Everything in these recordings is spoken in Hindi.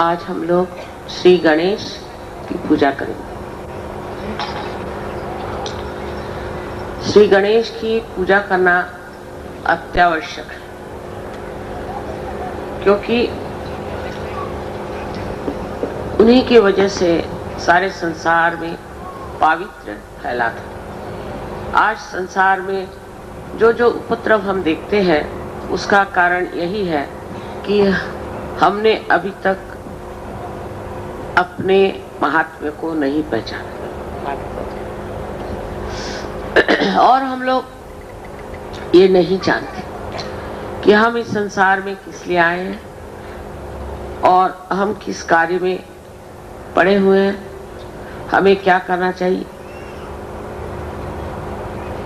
आज हम लोग श्री गणेश की पूजा करेंगे। श्री गणेश की पूजा करना अत्यावश्यक है, क्योंकि उन्हीं की वजह से सारे संसार में पावित्र्य फैला था। आज संसार में जो जो उपद्रव हम देखते हैं उसका कारण यही है कि हमने अभी तक अपने महात्म्य को नहीं पहचाना और हम लोग ये नहीं जानते कि हम इस संसार में किस लिए आए हैं और हम किस कार्य में पड़े हुए हैं, हमें क्या करना चाहिए।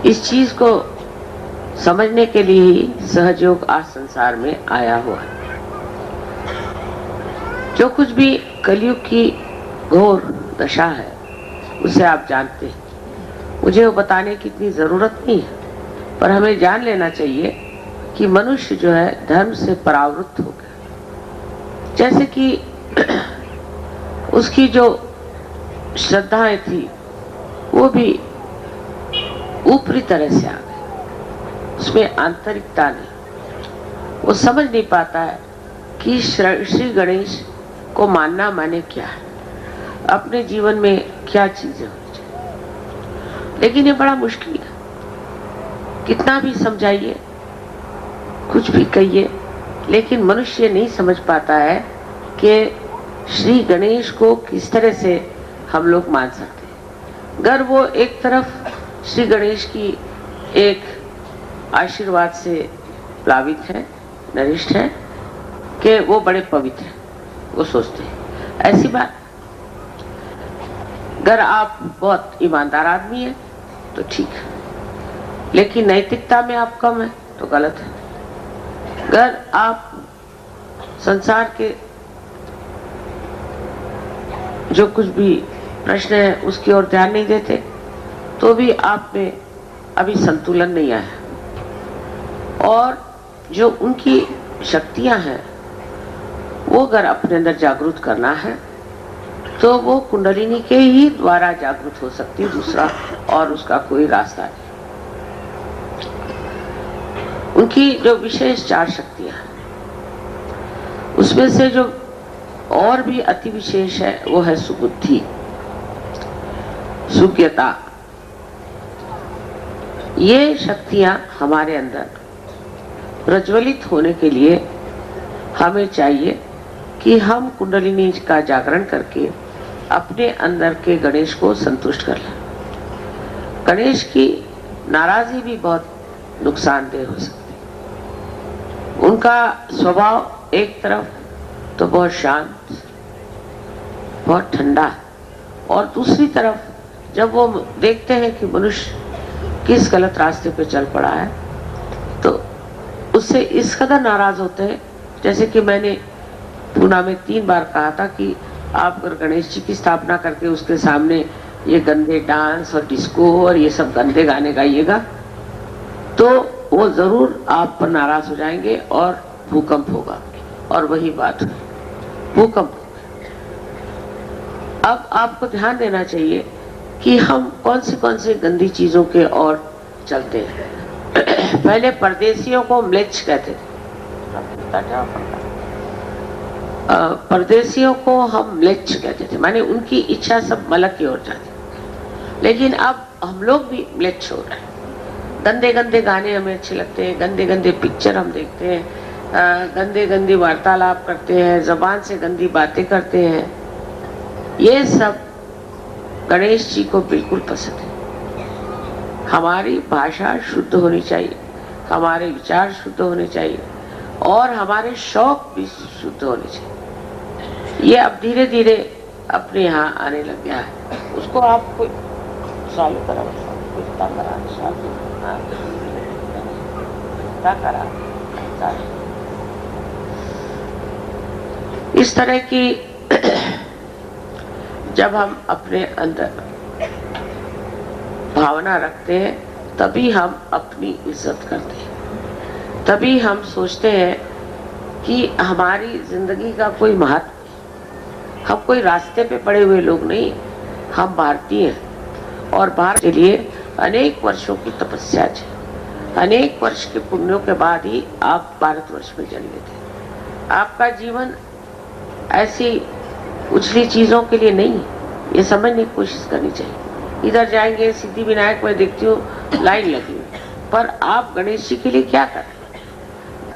इस चीज को समझने के लिए ही सहजयोग आज संसार में आया हुआ है। जो कुछ भी कलयुग की घोर दशा है उसे आप जानते हैं, मुझे वो बताने की इतनी जरूरत नहीं है, पर हमें जान लेना चाहिए कि मनुष्य जो है धर्म से परावृत्त हो गया। जैसे कि उसकी जो श्रद्धाएं थी वो भी ऊपरी तरह से आ गई, उसमें आंतरिकता नहीं। वो समझ नहीं पाता है कि श्री गणेश को मानना माने क्या है, अपने जीवन में क्या चीजें होनी चाहिए। लेकिन ये बड़ा मुश्किल है, कितना भी समझाइए, कुछ भी कहिए, लेकिन मनुष्य नहीं समझ पाता है कि श्री गणेश को किस तरह से हम लोग मान सकते हैं। अगर वो एक तरफ श्री गणेश की एक आशीर्वाद से प्लावित है, नरिष्ठ है कि वो बड़े पवित्र हैं, वो सोचते हैं ऐसी बात। अगर आप बहुत ईमानदार आदमी है तो ठीक है, लेकिन नैतिकता में आप कम है तो गलत है। अगर आप संसार के जो कुछ भी प्रश्न है उसकी ओर ध्यान नहीं देते तो भी आप में अभी संतुलन नहीं आया। और जो उनकी शक्तियां हैं वो अगर अपने अंदर जागृत करना है तो वो कुंडलिनी के ही द्वारा जागृत हो सकती है, दूसरा और उसका कोई रास्ता नहीं। उनकी जो विशेष 4 शक्तियां हैं उसमें से जो और भी अति विशेष है वो है सुबुद्धि, सुज्ञता। ये शक्तियां हमारे अंदर प्रज्वलित होने के लिए हमें चाहिए कि हम कुंडलिनी का जागरण करके अपने अंदर के गणेश को संतुष्ट कर लें। गणेश की नाराजगी भी बहुत नुकसानदेह हो सकती है। उनका स्वभाव एक तरफ तो बहुत शांत, बहुत ठंडा, और दूसरी तरफ जब वो देखते हैं कि मनुष्य किस गलत रास्ते पे चल पड़ा है तो उससे इस कदर नाराज होते हैं। जैसे कि मैंने पूना में 3 बार कहा था कि आप अगर गणेश जी की स्थापना करके उसके सामने ये गंदे डांस और डिस्को और ये सब गंदे गाने गाइएगा तो वो जरूर आप पर नाराज हो जाएंगे और भूकंप होगा। और वही बात हुई, भूकंप। अब आपको ध्यान देना चाहिए कि हम कौन सी गंदी चीजों के ओर चलते हैं। पहले परदेशियों को म्लेच्छ कहते थे, परदेशियों को हम म्लेच्छ कहते थे, माने उनकी इच्छा सब मलक की ओर जाती। लेकिन अब हम लोग भी म्लेच्छ हो रहे हैं। गंदे गंदे गाने हमें अच्छे लगते हैं, गंदे गंदे पिक्चर हम देखते हैं, गंदे गंदी वार्तालाप करते हैं, जबान से गंदी बातें करते हैं। ये सब गणेश जी को बिल्कुल पसंद है। हमारी भाषा शुद्ध होनी चाहिए, हमारे विचार शुद्ध होने चाहिए और हमारे शौक भी शुद्ध होने चाहिए। ये अब धीरे धीरे अपने यहाँ आने लग गया है। उसको आप कोई चालू करा, इस तरह की जब हम अपने अंदर भावना रखते हैं तभी हम अपनी इज्जत करते हैं, तभी हम सोचते हैं कि हमारी जिंदगी का कोई महत्व। हम कोई रास्ते पे पड़े हुए लोग नहीं, हम भारतीय हैं और भारत के लिए अनेक वर्षों की तपस्या है, अनेक वर्ष के पुण्यों के बाद ही आप भारतवर्ष में जन्मे थे। आपका जीवन ऐसी उछली चीजों के लिए नहीं, ये समझने की कोशिश करनी चाहिए। इधर जाएंगे सिद्धि विनायक में देखती हूँ लाइन लगी हुई, पर आप गणेश जी के लिए क्या करें?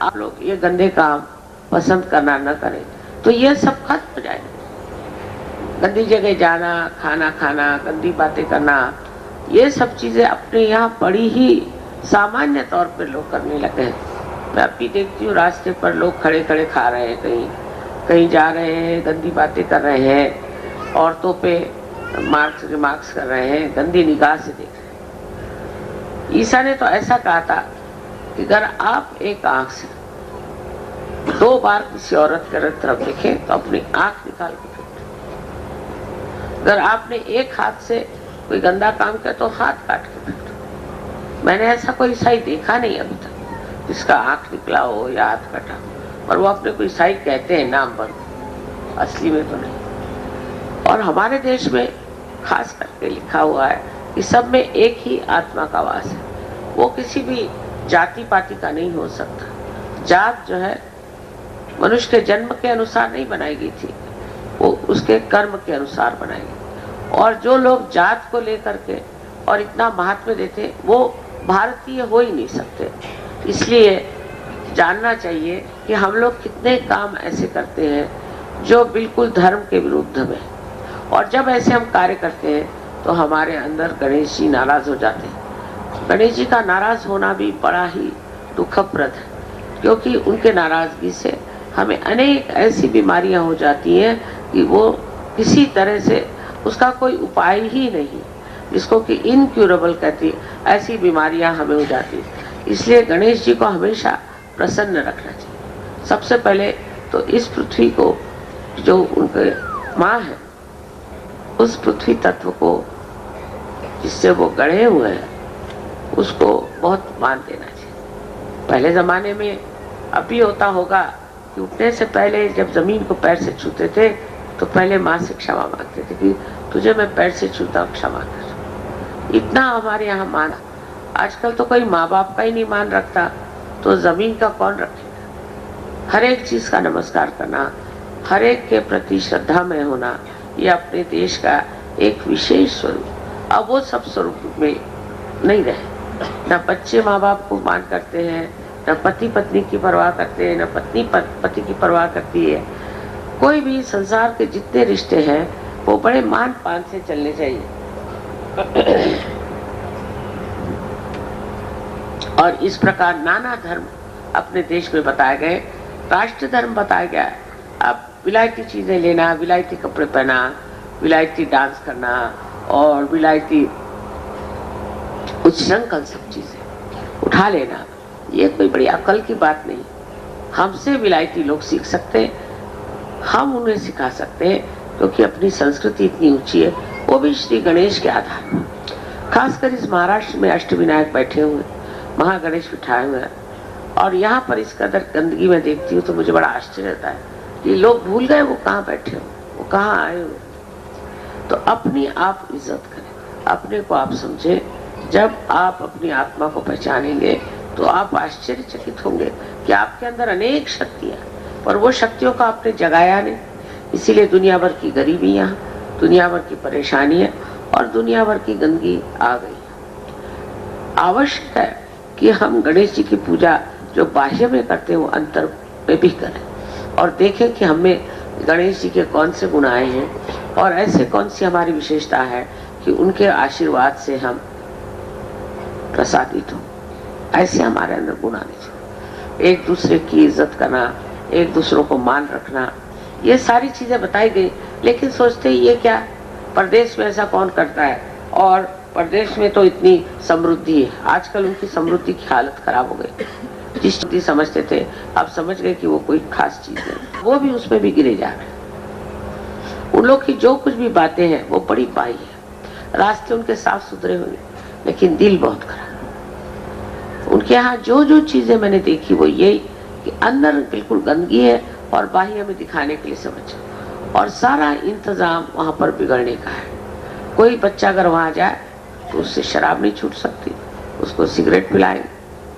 आप लोग ये गंदे काम पसंद करना न करें तो ये सब खत्म हो जाएगा। गंदी जगह जाना, खाना खाना, गंदी बातें करना, ये सब चीजें अपने यहाँ बड़ी ही सामान्य तौर पर लोग करने लगे हैं। मैं अभी देखती हूँ रास्ते पर लोग खड़े खड़े खा रहे हैं, कहीं कहीं जा रहे हैं, गंदी बातें कर रहे हैं, औरतों पे रिमार्क्स कर रहे हैं, गंदी निगाह से देख रहे हैं। ईसा ने तो ऐसा कहा था कि अगर आप एक आंख से 2 बार किसी औरत की तरफ देखें तो अपनी आंख निकाल के फेंक। अगर आपने एक हाथ से कोई गंदा काम किया तो हाथ काट के फेंक। मैंने ऐसा कोई ईसाई देखा नहीं अभी तक जिसका आंख निकला हो या हाथ कटा, पर वो अपने को ईसाई कहते हैं नाम पर, असली में तो नहीं। और हमारे देश में खास करके लिखा हुआ है कि सब में एक ही आत्मा का वास है, वो किसी भी जाति पाति का नहीं हो सकता। जात जो है मनुष्य के जन्म के अनुसार नहीं बनाई गई थी, वो उसके कर्म के अनुसार बनाई गई। और जो लोग जात को लेकर के और इतना महात्म्य देते वो भारतीय हो ही नहीं सकते। इसलिए जानना चाहिए कि हम लोग कितने काम ऐसे करते हैं जो बिल्कुल धर्म के विरुद्ध में, और जब ऐसे हम कार्य करते हैं तो हमारे अंदर गणेश जी नाराज हो जाते हैं। गणेश जी का नाराज होना भी बड़ा ही दुखप्रद है, क्योंकि उनके नाराजगी से हमें अनेक ऐसी बीमारियां हो जाती हैं कि वो किसी तरह से उसका कोई उपाय ही नहीं, जिसको कि इनक्यूरेबल कहती है, ऐसी बीमारियां हमें हो जाती है। इसलिए गणेश जी को हमेशा प्रसन्न रखना चाहिए। सबसे पहले तो इस पृथ्वी को, जो उनके माँ है, उस पृथ्वी तत्व को जिससे वो गढ़े हुए हैं उसको बहुत मान देना चाहिए। पहले जमाने में अभी होता होगा कि उठने से पहले जब जमीन को पैर से छूते थे तो पहले माँ से क्षमा मांगते थे कि तुझे मैं पैर से छूता हूँ, क्षमा कर। इतना हमारे यहाँ माना। आजकल तो कोई माँ बाप का ही नहीं मान रखता तो जमीन का कौन रखेगा? हर एक चीज का नमस्कार करना, हर एक के प्रति श्रद्धा में होना, ये अपने देश का एक विशेष स्वरूप। अब वो सब स्वरूप में नहीं रहे। न बच्चे माँ बाप को मान करते हैं, न पति पत्नी की परवाह करते हैं, न पत्नी पति की परवाह करती है। कोई भी संसार के जितने रिश्ते हैं वो बड़े मान पान से चलने चाहिए। और इस प्रकार नाना धर्म अपने देश में बताए गए, राष्ट्र धर्म बताया गया है। अब विलायती चीजें लेना, विलायती कपड़े पहना, विलायती डांस करना और विलायती उच्छृंखल सब चीजें उठा लेना, ये कोई बड़ी अकल की बात नहीं। हमसे विलायती लोग सीख सकते हैं, हम उन्हें सिखा सकते हैं, क्योंकि अपनी संस्कृति इतनी ऊंची है, वो भी श्री गणेश के आधार पर। खासकर इस महाराष्ट्र में अष्टविनायक बैठे हुए, महागणेश बिठाए हुए हैं, और यहाँ पर इस कदर गंदगी में देखती हूँ तो मुझे बड़ा आश्चर्य होता है कि लोग भूल गए वो कहाँ बैठे हो, वो कहाँ आए हुए। तो अपनी आप इज्जत करें, अपने को आप समझे। जब आप अपनी आत्मा को पहचानेंगे तो आप आश्चर्यचकित होंगे कि आपके अंदर अनेक शक्तियां, पर वो शक्तियों का आपने जगाया नहीं। इसीलिए दुनिया भर की गरीबियां, दुनिया भर की परेशानियां और दुनिया भर की गंदगी आ गई। आवश्यक है कि हम गणेश जी की पूजा जो बाह्य में करते हैं वो अंतर में भी करें और देखें कि हमें गणेश जी के कौन से गुण आए हैं और ऐसे कौन सी हमारी विशेषता है कि उनके आशीर्वाद से हम प्रसादित हो। ऐसे हमारे अंदर गुण आने चाहिए। एक दूसरे की इज्जत करना, एक दूसरों को मान रखना, ये सारी चीजें बताई गई। लेकिन सोचते ही ये क्या, परदेश में ऐसा कौन करता है, और परदेश में तो इतनी समृद्धि है। आजकल उनकी समृद्धि की हालत खराब हो गई। जिस चीज समझते थे अब समझ गए कि वो कोई खास चीज नहीं, वो भी उसमें भी गिरे जा रहे हैं। उन लोग की जो कुछ भी बातें हैं वो बड़ी बाई है। रास्ते उनके साफ सुथरे हुए लेकिन दिल बहुत खराब। उनके यहाँ जो जो चीजें मैंने देखी वो यही कि अंदर बिल्कुल गंदगी है और बाह्य में दिखाने के लिए समझ। और सारा इंतजाम वहां पर बिगड़ने का है। कोई बच्चा अगर वहां जाए तो उससे शराब नहीं छूट सकती, उसको सिगरेट पिलाएंगे,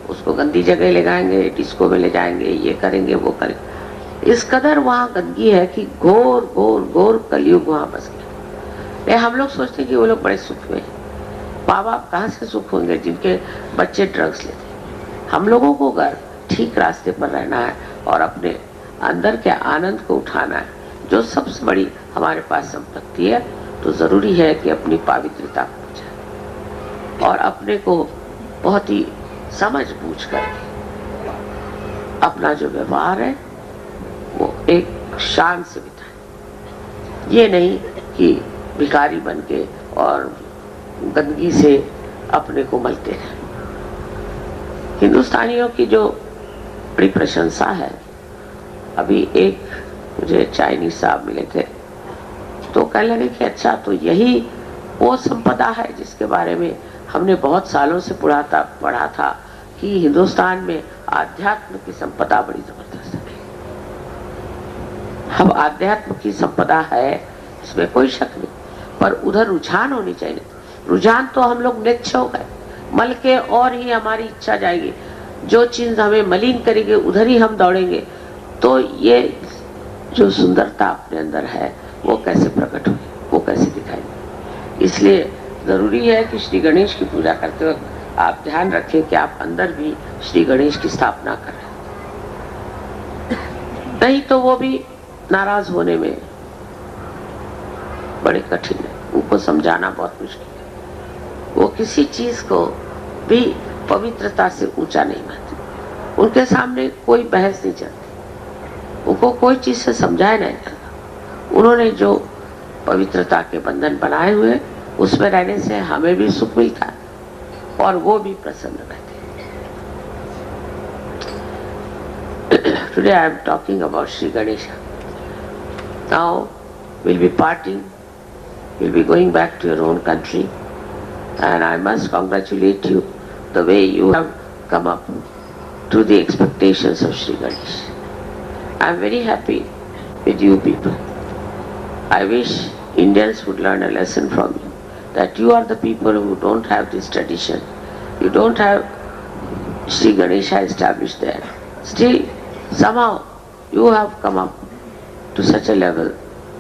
उसको गंदी जगह ले जाएंगे, डिस्को में ले जाएंगे, ये करेंगे वो करेंगे। इस कदर वहां गंदगी है कि घोर घोर घोर कलयुग वहां बस गया। हम लोग सोचते हैं कि वो लोग बड़े सुख में, माँ बाप कहाँ से सुख होंगे जिनके बच्चे ड्रग्स लेते। हम लोगों को अगर ठीक रास्ते पर रहना है और अपने अंदर के आनंद को उठाना है, जो सबसे बड़ी हमारे पास संपत्ति है, तो जरूरी है कि अपनी पवित्रता को बचाएं और अपने को बहुत ही समझ बूझ कर अपना जो व्यवहार है वो एक शान से बिताएं। ये नहीं कि भिखारी बन के और गंदगी से अपने को मलते रहे। हिंदुस्तानियों की जो बड़ी प्रशंसा है, अभी एक मुझे चाइनीज साहब मिले थे तो कहने लगे कि अच्छा, तो यही वो संपदा है जिसके बारे में हमने बहुत सालों से पढ़ा था कि हिंदुस्तान में आध्यात्म की संपदा बड़ी जबरदस्त है। अब आध्यात्म की संपदा है, इसमें कोई शक नहीं, पर उधर रुझान होनी चाहिए। रुझान तो हम लोग निच्छ हो गए, मल के और ही हमारी इच्छा जाएगी, जो चीज हमें मलिन करेगी उधर ही हम दौड़ेंगे। तो ये जो सुंदरता अपने अंदर है वो कैसे प्रकट होगी, वो कैसे दिखाएगी। इसलिए जरूरी है कि श्री गणेश की पूजा करते वक्त आप ध्यान रखें कि आप अंदर भी श्री गणेश की स्थापना करें, नहीं तो वो भी नाराज होने में बड़े कठिन है, उनको समझाना बहुत मुश्किल है। वो किसी चीज को भी पवित्रता से ऊंचा नहीं मानते, उनके सामने कोई बहस नहीं चलती, उनको कोई चीज से समझाया नहीं जाता। उन्होंने जो पवित्रता के बंधन बनाए हुए, उसमें रहने से हमें भी सुख मिलता है और वो भी प्रसन्न रहते हैं। Today I am talking about Sri Ganesha. Now we'll be parting, we'll be going back to your own country, and I must congratulate you the way you have come up to the expectations of Sri Ganesh. I am very happy with you people. I wish Indians would learn a lesson from you, that you are the people who don't have this tradition. You don't have Sri Ganesha established there. Still, somehow you have come up to such a level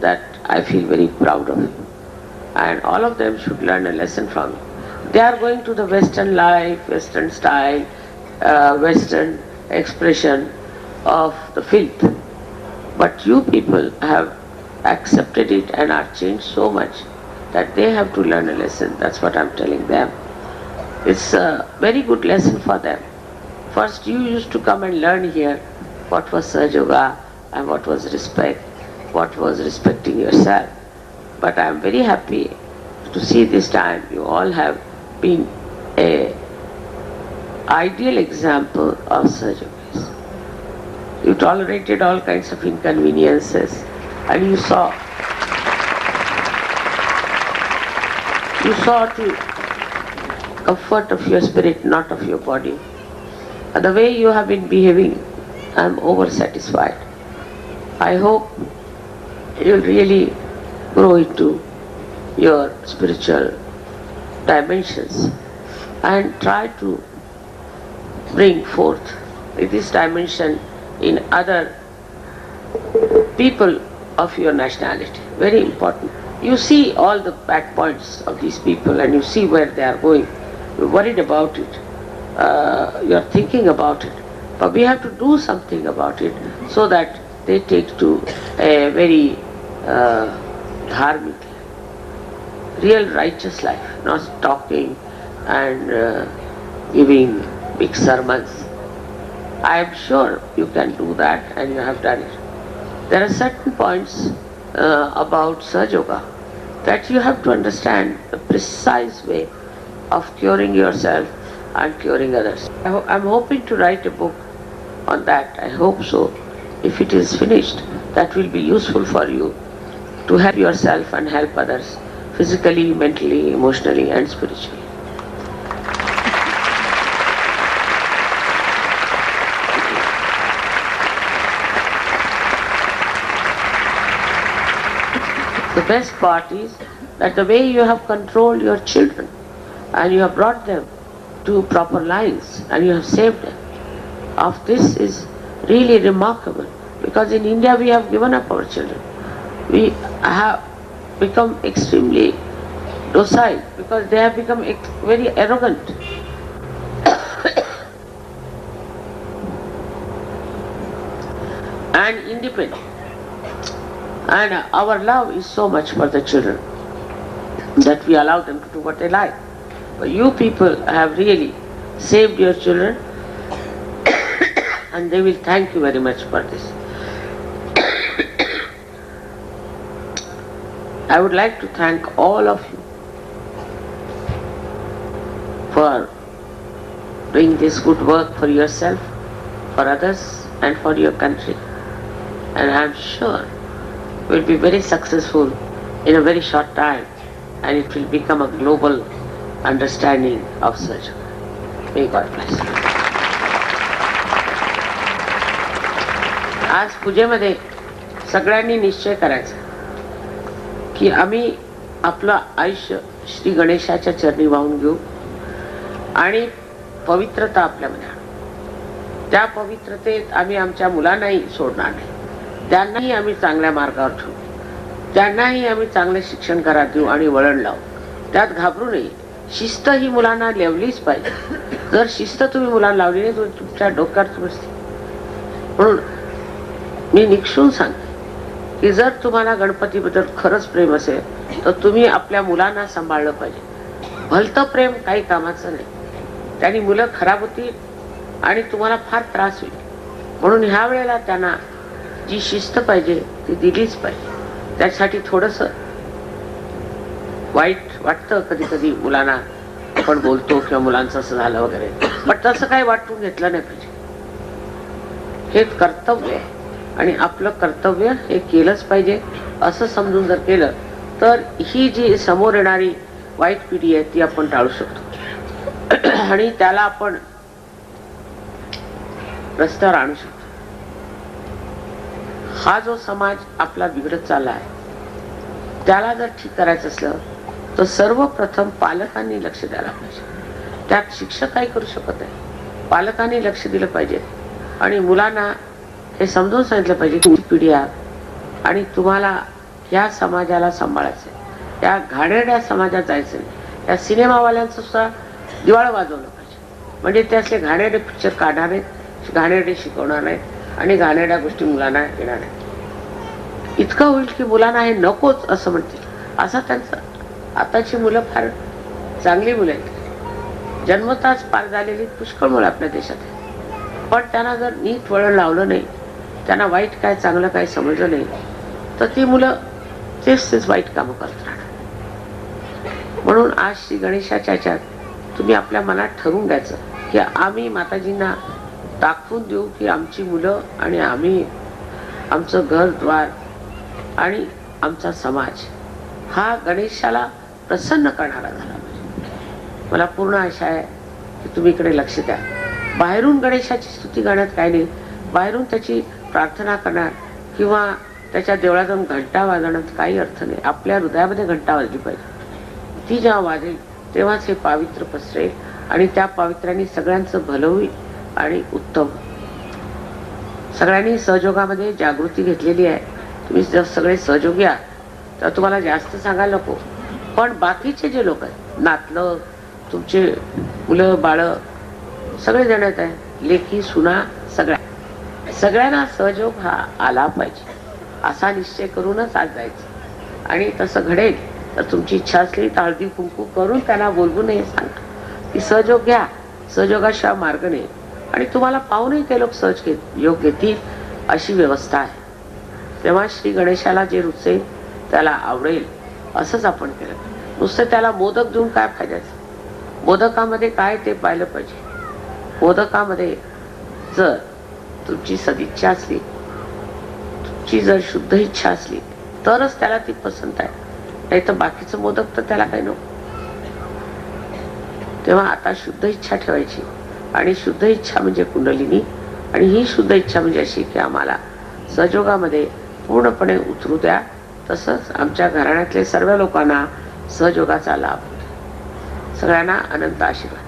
that I feel very proud of you. And all of them should learn a lesson from you. They are going to the Western life, Western style, Western expression of the filth. But you people have accepted it and are changed so much that they have to learn a lesson. That's what I'm telling them. It's a very good lesson for them. First, you used to come and learn here what was Sahaja Yoga and what was respect, what was respecting yourself. But I'm very happy to see this time you all have been a ideal example of Sahaja Yoga. You tolerated all kinds of inconveniences and you saw to comfort of your spirit, not of your body. And the way you have been behaving, I am over satisfied. I hope you'll really grow into your spiritual dimensions and try to bring forth this dimension in other people of your nationality. Very important. You see all the bad points of these people and you see where they are going. You're worried about it. You're thinking about it. But we have to do something about it so that they take to a very dharmic, real righteous life, not talking and giving big sermons. I am sure you can do that and you have done it. There are certain points about Sahaja Yoga that you have to understand the precise way of curing yourself and curing others. I'm hoping to write a book on that. I hope so. If it is finished, that will be useful for you to help yourself and help others physically, mentally, emotionally and spiritually. The best part is that the way you have controlled your children and you have brought them to proper lines and you have saved them, of this is really remarkable, because in India we have given up our children. We have become extremely docile because they have become very arrogant. And independent. And our love is so much for the children that we allow them to do what they like. But you people have really saved your children and they will thank you very much for this. I would like to thank all of you for doing this good work for yourself, for others and for your country. And I am sure will be very successful in a very short time, and it will become a global understanding of surgery. May God bless you. आज पूजेमध्ये सगळ्यांनी निश्चय करायचा की आम्ही आपलं आयुष्य श्री गणेशाच्या चरणी वाहून घेऊ आणि पवित्रता आपल्यामध्ये आणू. त्या पवित्रतेत आम्ही आमच्या मुलांनाही सोडणार नाही, त्यांनाही आम्ही चांगल्या मार्गावर ठेवू, त्यांनाही आम्ही चांगले शिक्षण घरात देऊ आणि वळण लावू. त्यात घाबरू नये. शिस्त ही मुलांना लावलीच पाहिजे. जर शिस्त तुम्ही मुलांना लावली नाही तर तुमच्या डोक्यात बसते. म्हणून मी निक्षून सांगते की जर तुम्हाला गणपतीबद्दल खरंच प्रेम असेल तर तुम्ही आपल्या मुलांना सांभाळलं पाहिजे. भलतं प्रेम काही कामाचं नाही. त्यांनी मुलं खराब होतील आणि तुम्हाला फार त्रास होईल. म्हणून ह्या वेळेला त्यांना जी शिस्त पाहिजे ती दिलीच पाहिजे. त्यासाठी थोडस वाईट वाटतं कधी कधी मुलांना आपण बोलतो किंवा मुलांचं असं झालं वगैरे, पण तसं काही वाटून घेतलं नाही पाहिजे. हे कर्तव्य आहे आणि आपलं कर्तव्य हे केलंच पाहिजे असं समजून जर केलं तर ही जी समोर येणारी वाईट पिढी आहे ती आपण टाळू शकतो आणि त्याला आपण रस्त्यावर आणू शकतो. हा जो समाज आपला बिघडत चालला आहे त्याला जर ठीक करायचं असलं तर सर्वप्रथम पालकांनी लक्ष द्यायला पाहिजे. त्यात शिक्षक काही करू शकत नाही. पालकांनी लक्ष दिलं पाहिजे आणि मुलांना हे समजून सांगितलं पाहिजे की पिढी आहे आणि तुम्हाला या समाजाला सांभाळायचं आहे. या घाणेरड्या समाजात जायचं नाही. या सिनेमावाल्यांचं सुद्धा दिवाळं वाजवलं पाहिजे. म्हणजे ते असे घाणेरडे पिक्चर काढणार नाहीत, घाणेरडे शिकवणार नाहीत आणि घाणेरड्या गोष्टी मुलांना येणार नाहीत. इतकं होईल की मुलांना हे नकोच असं म्हणतील. असं त्यांचं आताची मुलं फार चांगली मुलं आहेत. जन्मताच पार झालेली पुष्कळ मुलं आपल्या देशात आहेत. पण त्यांना जर नीट वळण लावलं नाही, त्यांना वाईट काय चांगलं काय समजलं नाही तर ती मुलं तेच वाईट कामं करत राहणार. म्हणून आज श्री गणेशाच्या ह्याच्यात तुम्ही आपल्या मनात ठरवून द्यायचं की आम्ही माताजींना दाखवून देऊ की आमची मुलं आणि आम्ही आमचं घरद्वार आणि आमचा समाज हा गणेशाला प्रसन्न करणारा झाला पाहिजे. मला पूर्ण आशा आहे की तुम्ही इकडे लक्ष द्या. बाहेरून गणेशाची स्तुती गाण्यात काही नाही. बाहेरून त्याची प्रार्थना करणार किंवा त्याच्या देवळात जाऊन घंटा वाजवण्यात काही अर्थ नाही. आपल्या हृदयामध्ये घंटा वाजली पाहिजे. ती जेव्हा वाजेल तेव्हाच हे पावित्र्य पसरेल आणि त्या पावित्र्याने सगळ्यांचं भलं होईल आणि उत्तम. सगळ्यांनी सहयोगामध्ये जागृती घेतलेली आहे. तुम्ही जर सगळे सहयोगी आहात तर तुम्हाला जास्त सांगायला नको. पण बाकीचे जे लोक आहेत, नातलं, तुमचे मुलं बाळ सगळे जण आहेत, लेकी सुना, सगळ्यांना सहयोग हा आला पाहिजे असा निश्चय करूनच आज जायचं. आणि तसं घडेल तर तुमची इच्छा असली तर हळदी कुंकू करून त्यांना बोलवून हे सांगा की सहयोग घ्या. सहयोगाशिवाय मार्ग नाही. आणि तुम्हाला पाहूनही ते लोक सहयोग घेतील अशी व्यवस्था आहे. तेव्हा श्री गणेशाला जे रुचेल त्याला आवडेल असंच आपण केलं. नुसतं त्याला मोदक देऊन काय फायद्याचं. मोदकामध्ये काय ते पाहिलं पाहिजे. मोदकामध्ये जर तुमची सदिच्छा असली, तुमची जर शुद्ध इच्छा असली तरच त्याला ती पसंत आहे. नाही तर बाकीचं मोदक तर त्याला काही नको. तेव्हा आता शुद्ध इच्छा ठेवायची आणि शुद्ध इच्छा म्हणजे कुंडलिनी. आणि ही शुद्ध इच्छा म्हणजे अशी की आम्हाला सहयोगामध्ये पूर्णपणे उतरू द्या तसंच आमच्या घराण्यातले सर्व लोकांना सहयोगाचा लाभ होईल. सगळ्यांना अनंत आशीर्वाद.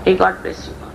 May God bless you.